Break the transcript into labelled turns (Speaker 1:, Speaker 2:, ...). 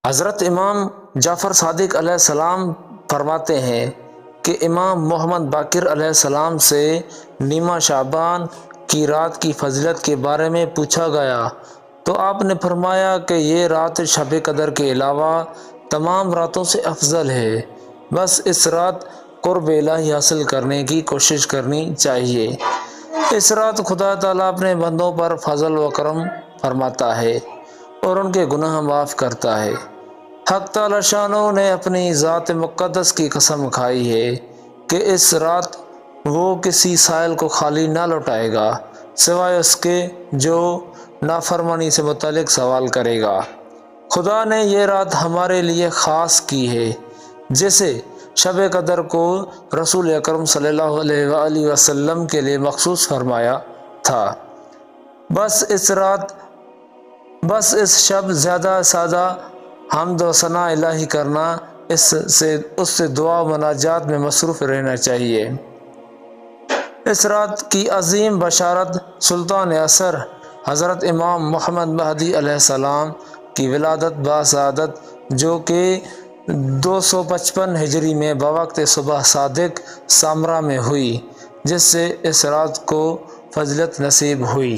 Speaker 1: حضرت امام جعفر صادق علیہ السلام فرماتے ہیں کہ امام محمد باقر علیہ السلام سے نیمہ شعبان کی رات کی فضیلت کے بارے میں پوچھا گیا تو آپ نے فرمایا کہ یہ رات شب قدر کے علاوہ تمام راتوں سے افضل ہے، بس اس رات قرب الہی حاصل کرنے کی کوشش کرنی چاہیے۔ اس رات خدا تعالیٰ اپنے بندوں پر فضل و کرم فرماتا ہے اور ان کے گناہ معاف کرتا ہے۔ حق تعالیٰ شانہ نے اپنی ذات مقدس کی قسم کھائی ہے کہ اس رات وہ کسی سائل کو خالی نہ لوٹائے گا سوائے اس کے جو نافرمانی سے متعلق سوال کرے گا۔ خدا نے یہ رات ہمارے لیے خاص کی ہے، جیسے شب قدر کو رسول اکرم صلی اللہ علیہ وآلہ وسلم کے لیے مخصوص فرمایا تھا۔ بس اس شب زیادہ سادہ حمد و ثنا الہی کرنا، اس سے دعا و مناجات میں مصروف رہنا چاہیے۔ اس رات کی عظیم بشارت سلطان عصر حضرت امام محمد مہدی علیہ السلام کی ولادت بسعادت جو کہ 255 ہجری میں بوقت صبح صادق سامرا میں ہوئی، جس سے اس رات کو فضیلت نصیب ہوئی۔